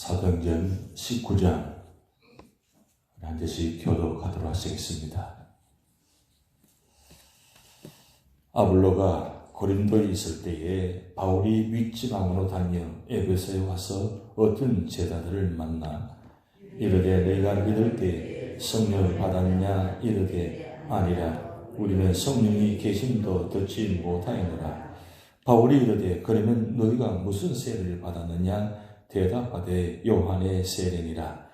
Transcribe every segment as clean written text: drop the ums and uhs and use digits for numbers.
사도행전 19장 한 절씩 교독하도록 하시겠습니다. 아볼로가 고린도에 있을 때에 바울이 윗지방으로 다녀 에베소에 와서 어떤 제자들을 만나 이르되 내가 믿을 때 성령을 받았냐 이르되 아니라 우리는 성령이 계심도 듣지 못하였노라. 바울이 이르되 그러면 너희가 무슨 세례를 받았느냐 대답하되 요한의 세례니라.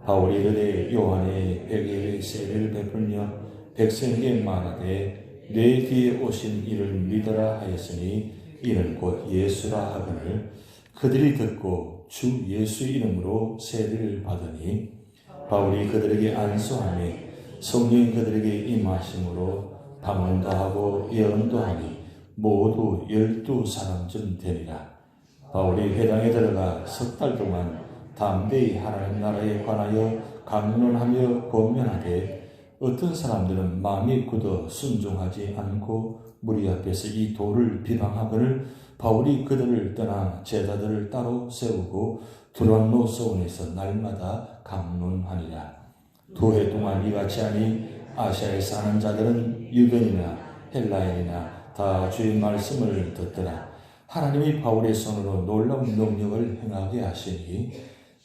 바울이 이르되 요한의 백의 세례를 베풀며 백성에게 말하되 내 뒤에 오신 이를 믿으라 하였으니 이는 곧 예수라 하거늘 그들이 듣고 주 예수 이름으로 세례를 받으니 바울이 그들에게 안수하며 성령이 그들에게 임하심으로 방언도 하고 예언도 하니 모두 12사람쯤 되니라. 바울이 회당에 들어가 석 달 동안 담대히 하나님 나라에 관하여 강론하며 권면하되 어떤 사람들은 마음이 굳어 순종하지 않고 무리 앞에서 이 도를 비방하거늘 바울이 그들을 떠나 제자들을 따로 세우고 두란노 소원에서 날마다 강론하니라. 2해 동안 이같이 하니 아시아에 사는 자들은 유대인이나 헬라인이나 다 주의 말씀을 듣더라. 하나님이 바울의 손으로 놀라운 능력을 행하게 하시니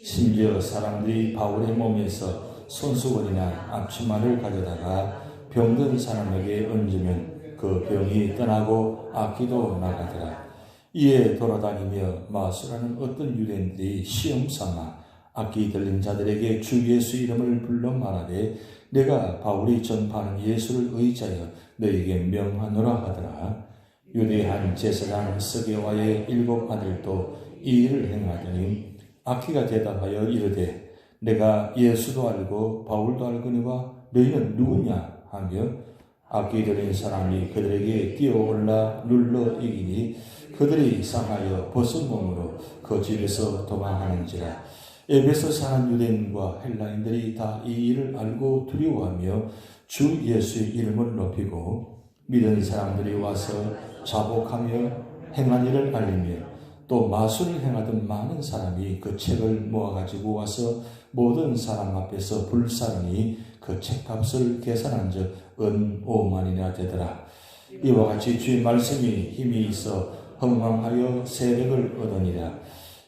심지어 사람들이 바울의 몸에서 손수건이나 앞치마를 가져다가 병든 사람에게 얹으면 그 병이 떠나고 악기도 나가더라. 이에 돌아다니며 마술하는 어떤 유대인들이 시험 삼아 악기 들린 자들에게 주 예수 이름을 불러 말하되 내가 바울이 전파하는 예수를 의지하여 너에게 명하노라 하더라. 유대 한 제사장 스게와의 7 아들도 이 일을 행하더니 악기가 대답하여 이르되 내가 예수도 알고 바울도 알거니와 너희는 누구냐 하며 악기 들린 사람이 그들에게 뛰어올라 눌러 이기니 그들이 상하여 벗은 몸으로 그 집에서 도망하는지라. 에베소 사는 유대인과 헬라인들이 다 이 일을 알고 두려워하며 주 예수의 이름을 높이고 믿은 사람들이 와서 자복하며 행한 일을 알리며 또 마술을 행하던 많은 사람이 그 책을 모아가지고 와서 모든 사람 앞에서 불사르니 그 책값을 계산한 즉 은 5만이나 되더라. 이와 같이 주의 말씀이 힘이 있어 흥왕하여 세력을 얻으니라.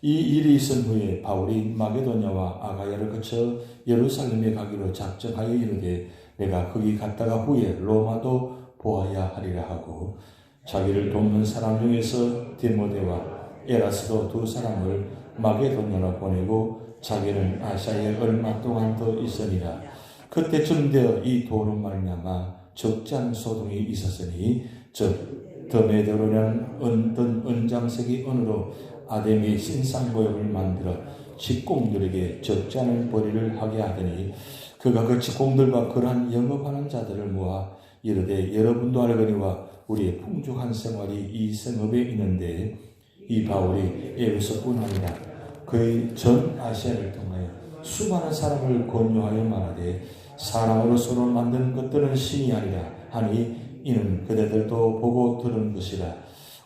이 일이 있은 후에 바울이 마게도냐와 아가야를 거쳐 예루살렘에 가기로 작정하여 이르되 내가 거기 갔다가 후에 로마도 보아야 하리라 하고 자기를 돕는 사람 중에서 디모데와 에라스도 2 사람을 마게도냐로 보내고 자기는 아시아에 얼마 동안 더 있으니라. 그때쯤 되어 이 도로 말미암아 적지 소동이 있었으니 즉 드메데로라는 은던 은장색이 은으로 아데미 신상모형을 만들어 직공들에게 적지 않은 벌이를 하게 하더니 그가 그 직공들과 그러한 영업하는 자들을 모아 이르되 여러분도 알거니와 우리의 풍족한 생활이 이 생업에 있는데 이 바울이 에베소뿐 아니라 그의 전 아시아를 통하여 수많은 사람을 권유하여 말하되 사람으로서로 만든 것들은 신이 아니라 하니 이는 그대들도 보고 들은 것이라.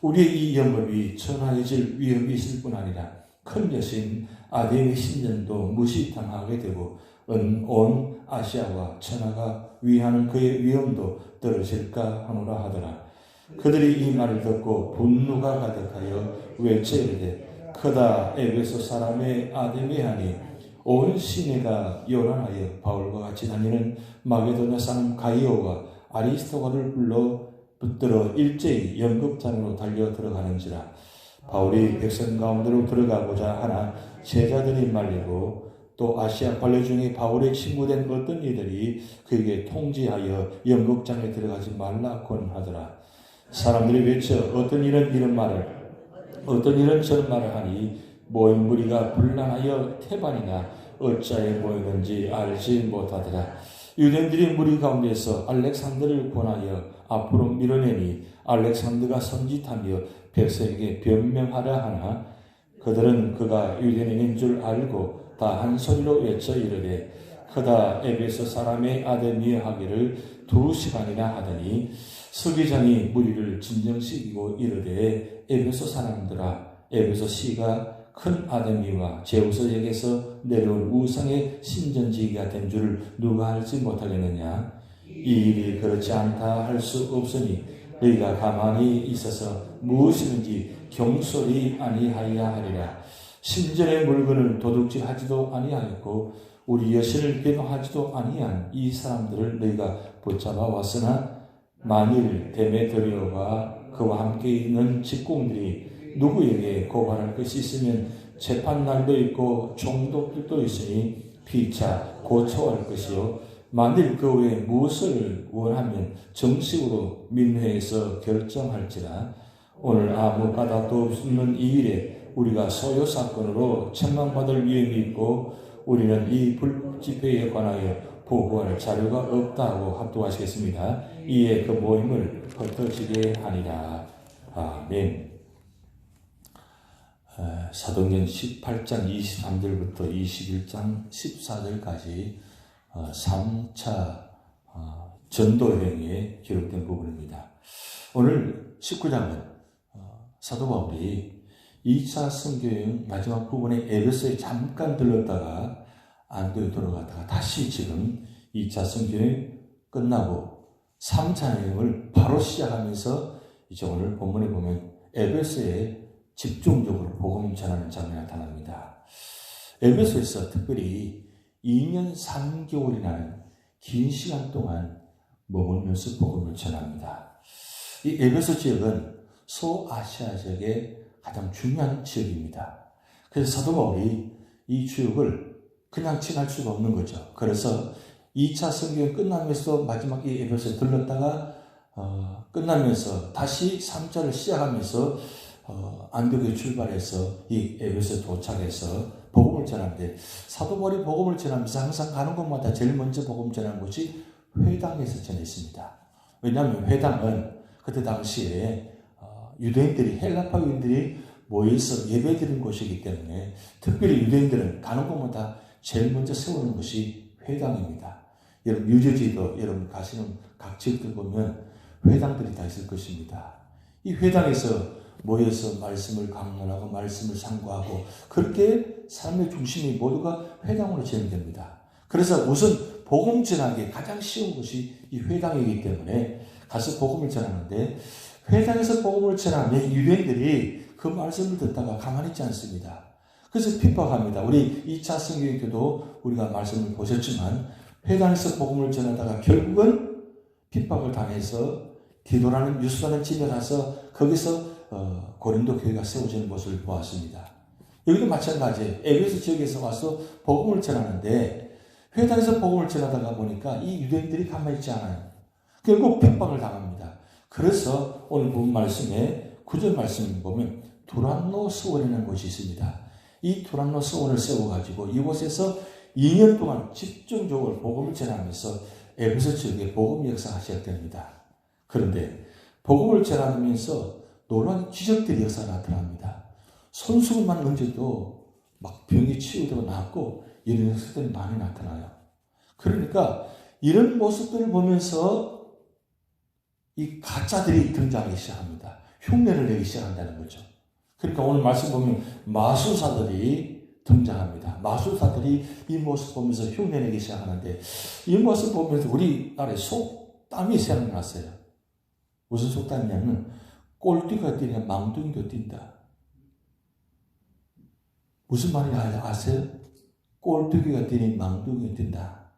우리의 이 영업이 천하해질 위험이 있을 뿐 아니라 큰 여신 아데미 신전도 무시당하게 되고 온 아시아와 천하가 위하는 그의 위험도 떨어질까 하노라 하더라. 그들이 이 말을 듣고 분노가 가득하여 외쳐 이르되 크다 에베소 사람의 아데미하니 온 시내가 요란하여 바울과 같이 다니는 마게도냐 사람 가이오와 아리스토가를 불러 붙들어 일제히 연극장으로 달려 들어가는지라. 바울이 백성 가운데로 들어가고자 하나 제자들이 말리고 또 아시아 관례 중에 바울의 친구된 어떤 이들이 그에게 통지하여 연극장에 들어가지 말라 권하더라. 사람들이 외쳐 어떤 일은 이런 말을 어떤 일은 저런 말을 하니 모인 무리가 분란하여 태반이나 어찌하여 모이는지 알지 못하더라. 유대인들이 무리 가운데서 알렉산더를 권하여 앞으로 밀어내니 알렉산더가 선짓하며 백성에게 변명하려 하나 그들은 그가 유대인인 줄 알고 다 한 소리로 외쳐 이르되 크다 에베소 사람의 아데미에 하기를 2시간이나 하더니 서기장이 무리를 진정시키고 이르되 에베소 사람들아 에베소 시가 큰 아담이와 제우스에게서 내려온 우상의 신전지기가 된 줄을 누가 알지 못하겠느냐? 이 일이 그렇지 않다 할 수 없으니 너희가 가만히 있어서 무엇이든지 경솔히 아니하여야 하리라. 신전의 물건을 도둑질하지도 아니하였고 우리 여신을 변호하지도 아니한 이 사람들을 너희가 붙잡아 왔으나 만일 데메드리오와 그와 함께 있는 직공들이 누구에게 고발할 것이 있으면 재판날도 있고 총독들도 있으니 피차 고초할 것이요 만일 그 외에 무엇을 원하면 정식으로 민회에서 결정할지라. 오늘 아무 까닭도 없는 이 일에 우리가 소요 사건으로 책망받을 위험이 있고 우리는 이 불집회에 관하여 보고할 자료가 없다고 합독하시겠습니다. 이에 그 모임을 흩어지게 하니라. 아멘. 사도행전 18장 23절부터 21장 14절까지 3차 전도여행에 기록된 부분입니다. 오늘 19장은 사도 바울이 2차 선교여행 마지막 부분에 에베소에 잠깐 들렀다가 안디옥에 돌아갔다가 다시 지금 2차 선교여행 끝나고 3차 여행을 바로 시작하면서 이제 오늘 본문에 보면 에베소에 집중적으로 복음 전하는 장면이 나타납니다. 에베소에서 특별히 2년 3개월이라는 긴 시간 동안 머물면서 복음을 전합니다. 이 에베소 지역은 소아시아 지역의 가장 중요한 지역입니다. 그래서 사도 바울이 이 지역을 그냥 지날 수가 없는 거죠. 그래서 2차 선교행 끝나면서 마지막 이 에베소에 들렀다가 끝나면서 다시 3차를 시작하면서 안디옥에 출발해서 이 에베소에 도착해서 복음을 전하는데 사도 바울이 복음을 전하면서 항상 가는 곳마다 제일 먼저 복음 전하는 곳이 회당에서 전했습니다. 왜냐하면 회당은 그때 당시에 유대인들이 헬라파 유대인들이 모여서 예배드리는 곳이기 때문에 특별히 유대인들은 가는 곳마다 제일 먼저 세우는 곳이 회당입니다. 여러분 뉴저지도 여러분 가시는 각 지역들 보면 회당들이 다 있을 것입니다. 이 회당에서 모여서 말씀을 강론하고 말씀을 상고하고 그렇게 삶의 중심이 모두가 회당으로 진행됩니다. 그래서 우선 복음 전하기 가장 쉬운 곳이 이 회당이기 때문에 가서 복음을 전하는데 회당에서 복음을 전하면 유대인들이 그 말씀을 듣다가 가만히 있지 않습니다. 그래서 핍박합니다. 우리 2차 선교행 때도 우리가 말씀을 보셨지만 회당에서 복음을 전하다가 결국은 핍박을 당해서 디도라는 유수라는 집에 가서 거기서 고린도 교회가 세워지는 모습을 보았습니다. 여기도 마찬가지예요. 에베소 지역에서 와서 복음을 전하는데 회당에서 복음을 전하다가 보니까 이 유대인들이 가만히 있지 않아요. 결국 핍박을 당합니다. 그래서 오늘 본 말씀에 9절 말씀을 보면 두란노 서원이라는 곳이 있습니다. 이 두란노 서원을 세워가지고 이곳에서 2년 동안 집중적으로 복음을 전하면서 에베소 지역에 복음 역사가 시작됩니다. 그런데 복음을 전하면서 놀라운 기적들이 역사가 나타납니다. 손수건만 얹어도 막 병이 치유되고 낫고 이런 역사들이 많이 나타나요. 그러니까 이런 모습들을 보면서 이 가짜들이 등장하기 시작합니다. 흉내를 내기 시작한다는 거죠. 그러니까 오늘 말씀 보면 마술사들이 등장합니다. 마술사들이 이 모습 보면서 흉내내기 시작하는데 이 모습 보면서 우리나라에 속담이 생각났어요. 무슨 속담이냐면 꼴뚜기가 뛰냐 망둥이도 뛴다. 무슨 말인지 아세요? 꼴뚜기가 뛰니 망둥이가 뛴다.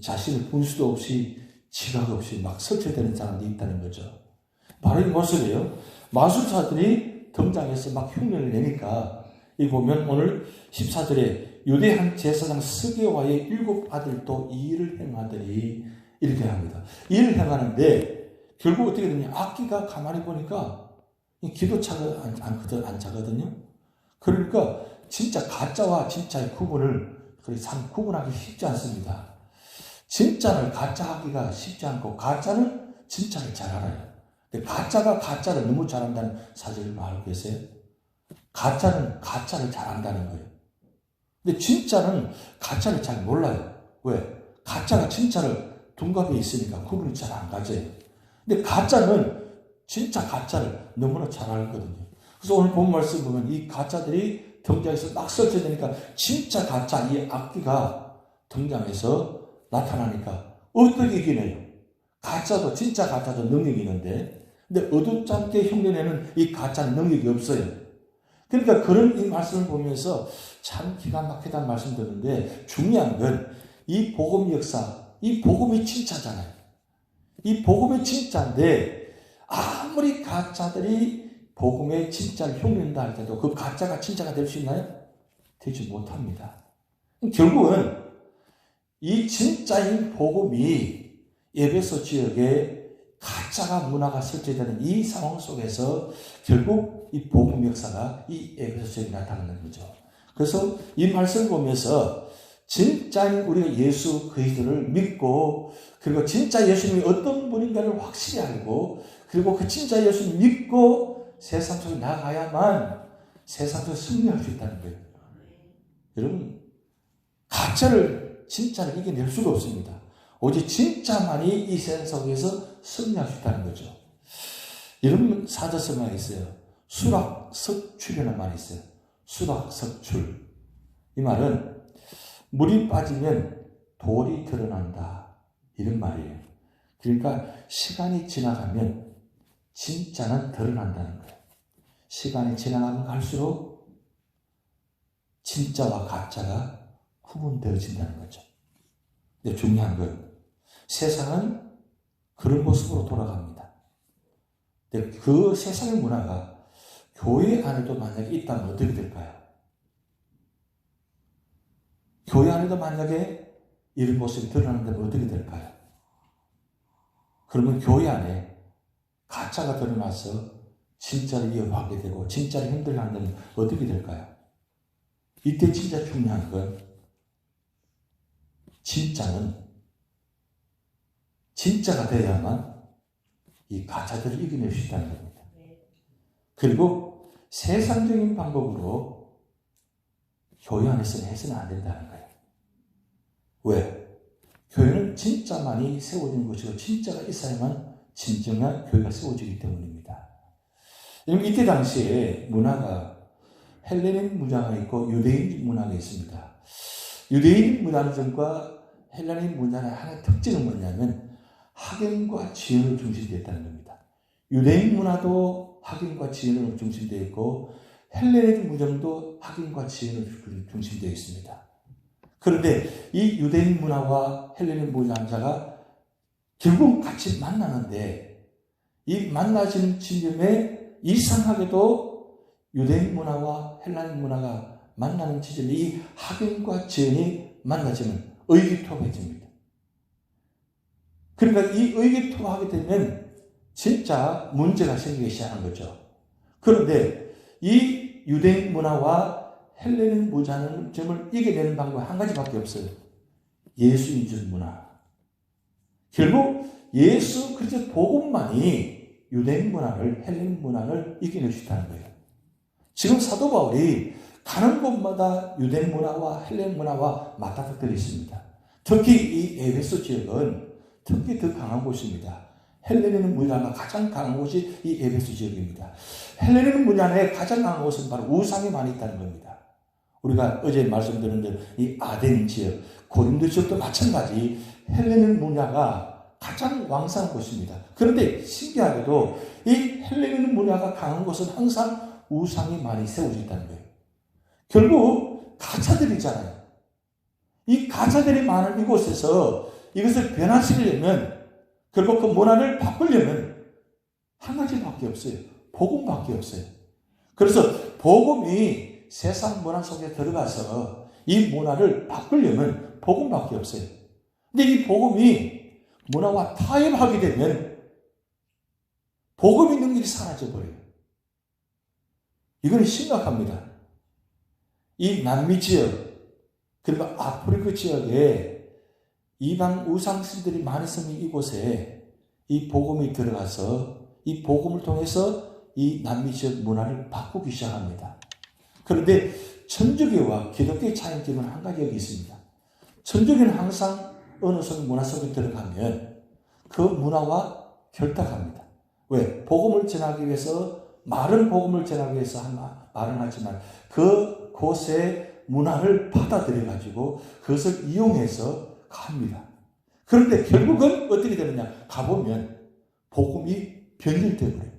자신을 분수도 없이 지각 없이 막 설치되는 사람들이 있다는 거죠. 바로 이 모습이에요. 마술사들이 등장해서 막 흉내를 내니까 이 보면 오늘 14절에 유대 한 제사장 스게와의 7 아들도 이 일을 행하더니 이렇게 합니다. 이 일을 행하는데 결국 어떻게 되냐? 악기가 가만히 보니까 기도차가 안 차거든요. 그러니까 진짜 가짜와 진짜의 구분을 구분하기 쉽지 않습니다. 진짜를 가짜하기가 쉽지 않고 가짜는 진짜를 잘 알아요. 근데 가짜가 가짜를 너무 잘한다는 사실을 알고 계세요? 가짜는 가짜를 잘 안다는 거예요. 근데 진짜는 가짜를 잘 몰라요. 왜? 가짜가 진짜를 둔갑에 있으니까 구분이 잘 안 가져요. 근데 가짜는 진짜 가짜를 너무나 잘 알거든요. 그래서 오늘 본 말씀 보면 이 가짜들이 등장해서 막 설쳐지니까 진짜 가짜 이 악기가 등장해서 나타나니까 어떻게 이기네요? 가짜도 진짜 가짜도 능력이 있는데, 근데 어둡잖게 흉내내는 이 가짜는 능력이 없어요. 그러니까 그런 이 말씀을 보면서 참 기가 막히다는 말씀 드는데, 중요한 건 이 복음 역사, 이 복음이 진짜잖아요. 이 복음이 진짜인데 아무리 가짜들이 복음의 진짜를 흉내낸다 할때도 그 가짜가 진짜가 될 수 있나요? 되지 못합니다. 결국은 이 진짜인 복음이 에베소 지역에 가짜가 문화가 설치되는 이 상황 속에서 결국 이 복음 역사가 이 에베소 지역에 나타나는 거죠. 그래서 이 말씀을 보면서 진짜인 우리가 예수 그리스도를 믿고, 그리고 진짜 예수님이 어떤 분인가를 확실히 알고, 그리고 그 진짜 예수님을 믿고 세상 속에 나가야만 세상 속에 승리할 수 있다는 거예요. 여러분, 가짜를 진짜를 이겨낼 수가 없습니다. 오직 진짜만이 이 세상 속에서 승리할 수 있다는 거죠. 여러분, 사자성어가 있어요. 수락석출이라는 말이 있어요. 수락석출. 이 말은 물이 빠지면 돌이 드러난다, 이런 말이에요. 그러니까 시간이 지나가면 진짜는 드러난다는 거예요. 시간이 지나가면 갈수록 진짜와 가짜가 구분되어진다는 거죠. 근데 중요한 건 세상은 그런 모습으로 돌아갑니다. 근데 그 세상의 문화가 교회 안에도 만약에 있다면 어떻게 될까요? 교회 안에도 만약에 이런 모습이 드러난다면 어떻게 될까요? 그러면 교회 안에 가짜가 드러나서 진짜를 이어가게 되고 진짜를 힘들어한다면 어떻게 될까요? 이때 진짜 중요한 건 진짜는 진짜가 되어야만 이 가짜들을 이겨낼 수 있다는 겁니다. 그리고 세상적인 방법으로 교회 안에서는 해서는 안 된다는 거예요. 왜? 교회는 진짜만이 세워진 것이고 진짜가 있어야만 진정한 교회가 세워지기 때문입니다. 이때 당시에 문화가 헬레닌 문화가 있고 유대인 문화가 있습니다. 유대인 문화전과 헬레닌 문화의 하나의 특징은 뭐냐면 학연과 지연을 중심되어 있다는 겁니다. 유대인 문화도 학연과 지연을 중심되어 있고 헬레닌 문화도 학연과 지연을 중심되어 있습니다. 그런데 이 유대인 문화와 헬레닌 문화가 결국 같이 만나는데 이 만나지는 지점에 이상하게도 유대인 문화와 헬라닌 문화가 만나는 지점에 이 학연과 지연이 만나지면 의기투합해집니다. 그러니까 이 의기투합하게 되면 진짜 문제가 생기기 시작한 거죠. 그런데 이 유대인 문화와 헬레닌 문화는 점을 이겨내는 방법이 한 가지밖에 없어요. 예수인줄 문화. 결국 예수 그리스도 복음만이 유대인 문화를, 헬레닌 문화를 이겨낼 수 있다는 거예요. 지금 사도 바울이 가는 곳마다 유대인 문화와 헬레닌 문화와 맞닥뜨려 있습니다. 특히 이 에베소 지역은 특히 더 강한 곳입니다. 헬레닌 문화가 가장 강한 곳이 이 에베소 지역입니다. 헬레닌 문화의 가장 강한 곳은 바로 우상이 많이 있다는 겁니다. 우리가 어제 말씀드린 대로 이 아덴 지역, 고린도 지역도 마찬가지 헬레닌 문화가 가장 왕성한 곳입니다. 그런데 신기하게도 이 헬레닌 문화가 강한 곳은 항상 우상이 많이 세워져 있다는 거예요. 결국 가짜들이잖아요. 이 가짜들이 많은 이곳에서 이것을 변화시키려면 결국 그 문화를 바꾸려면 한 가지밖에 없어요. 복음밖에 없어요. 그래서 복음이 세상 문화 속에 들어가서 이 문화를 바꾸려면 복음밖에 없어요. 근데 이 복음이 문화와 타협하게 되면 복음의 능력이 사라져버려요. 이건 심각합니다. 이 남미 지역, 그리고 아프리카 지역에 이방 우상신들이 많이 있는 이곳에 이 복음이 들어가서 이 복음을 통해서 이 남미 지역 문화를 바꾸기 시작합니다. 그런데 천주교와 기독교의 차이점은 한 가지 여기 있습니다. 천주교는 항상 어느 문화 속에 들어가면 그 문화와 결탁합니다. 왜? 복음을 전하기 위해서, 마른 복음을 전하기 위해서 마련하지만 그곳의 문화를 받아들여가지고 그것을 이용해서 갑니다. 그런데 결국은 어떻게 되느냐? 가보면 복음이 변질되어 버려요.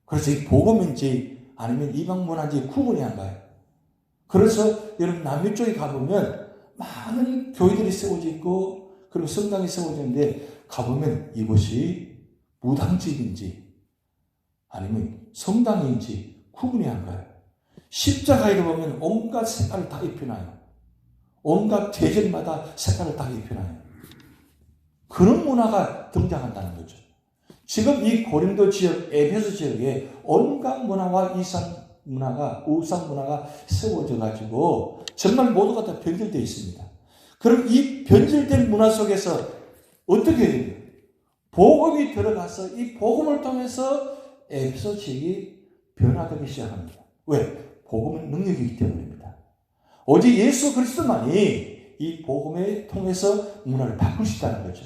그래서 이 복음인지 아니면 이방 문화인지 구분이 안 가요. 그래서 여러분 남미 쪽에 가보면 많은 교회들이 세워져 있고 그리고 성당이 세워져 있는데 가보면 이곳이 무당집인지 아니면 성당인지 구분이 안 가요. 십자가에 보면 온갖 색깔을 다 입혀놔요. 온갖 계절마다 색깔을 다 입혀놔요. 그런 문화가 등장한다는 거죠. 지금 이 고린도 지역, 에베소 지역에 온갖 문화와 우상 문화가 세워져 가지고 정말 모두가 다 변질되어 있습니다. 그럼 이 변질된 문화 속에서 어떻게 해야 돼요? 복음이 들어가서 이 복음을 통해서 에베소 지역이 변화되기 시작합니다. 왜? 복음은 능력이기 때문입니다. 오직 예수 그리스도만이 이 복음을 통해서 문화를 바꿀 수 있다는 거죠.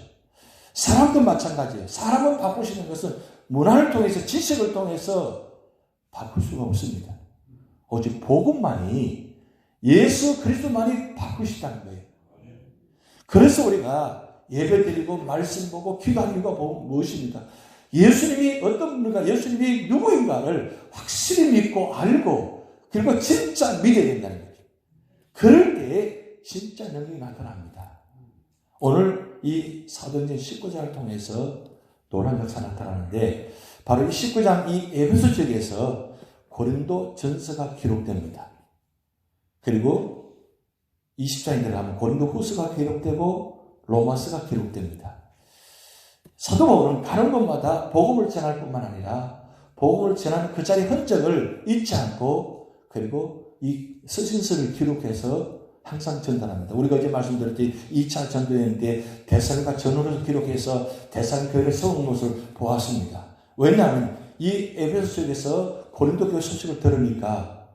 사람도 마찬가지예요. 사람을 바꾸시는 것은 문화를 통해서 지식을 통해서 바꿀 수가 없습니다. 오직 복음만이 예수 그리스도만이 바꿀 수 있다는 거예요. 그래서 우리가 예배드리고 말씀 보고 기도하는 이유가 무엇입니까? 예수님이 어떤 분인가, 예수님이 누구인가를 확실히 믿고 알고 그리고 진짜 믿어야 된다는 거죠. 그럴 때 진짜 능력이 나타납니다. 오늘 이 사도행전 19장을 통해서 놀라운 역사가 나타나는데 바로 이 19장 이 에베소 지역에서 고린도 전서가 기록됩니다. 그리고 20장에 들어가면 고린도 후서가 기록되고 로마서가 기록됩니다. 사도 바울은 가는 곳마다 복음을 전할 뿐만 아니라 복음을 전하는 그 자리의 흔적을 잊지 않고 그리고 이 서신서를 기록해서 항상 전달합니다. 우리가 어제 말씀드렸듯이 2차 전도여행 때 데살로니가 전후를 기록해서 데살로니가 교회를 세운 것을 보았습니다. 왜냐하면 이 에베소 지역에서 고린도 교회 소식을 들으니까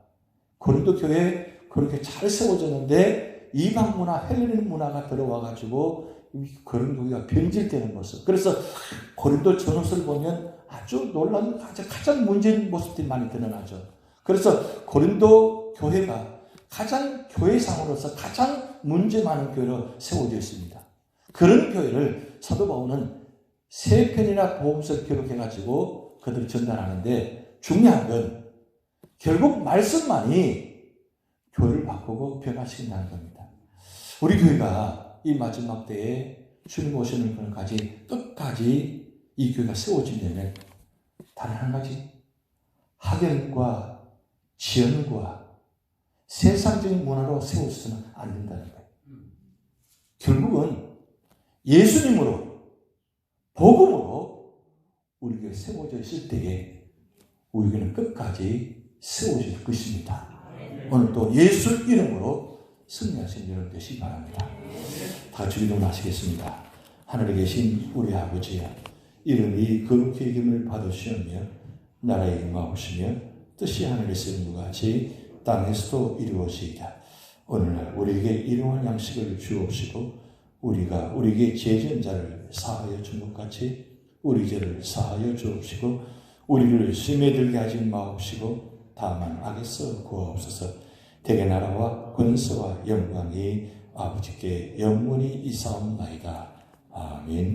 고린도 교회 그렇게 잘 세워졌는데 이방 문화, 헬레닉 문화가 들어와가지고 고린도 교회가 변질되는 모습. 그래서 고린도 전후서를 보면 아주 놀라운 가장 문제인 모습들이 많이 드러나죠. 그래서 고린도 교회가 가장 교회상으로서 가장 문제 많은 교회로 세워져 있습니다. 그런 교회를 사도 바울은 3편이나 복음서를 기록해가지고 그들을 전달하는데 중요한 건 결국 말씀만이 교회를 바꾸고 변화시킨다는 겁니다. 우리 교회가 이 마지막 때에 주님 오시는 그날까지 끝까지 이 교회가 세워지려면 단 한 가지 학연과 지연과 세상적인 문화로 세워서는 안 된다는 거예요. 결국은 예수님으로 복음으로 우리 교회 세워져 있을 때에 우리 교회는 끝까지 세워질 것입니다. 오늘 또 예수 이름으로 승리하신 여러분 되시기 바랍니다. 다 같이 기도하시겠습니다. 하늘에 계신 우리 아버지여, 이름이 거룩히 여김을 받으시오며 나라의 임하옵시며 뜻이 하늘에서 이룬 것 같이 땅에서도 이루어지이다. 오늘날 우리에게 일용할 양식을 주옵시고 우리가 우리에게 죄진 자를 사하여 준 것 같이 우리 죄를 사하여 주옵시고 우리를 시험에 들게 하지 마옵시고 다만 악에서 구하옵소서. 대개 나라와 권세와 영광이 아버지께 영원히 이사옵나이다. 아멘.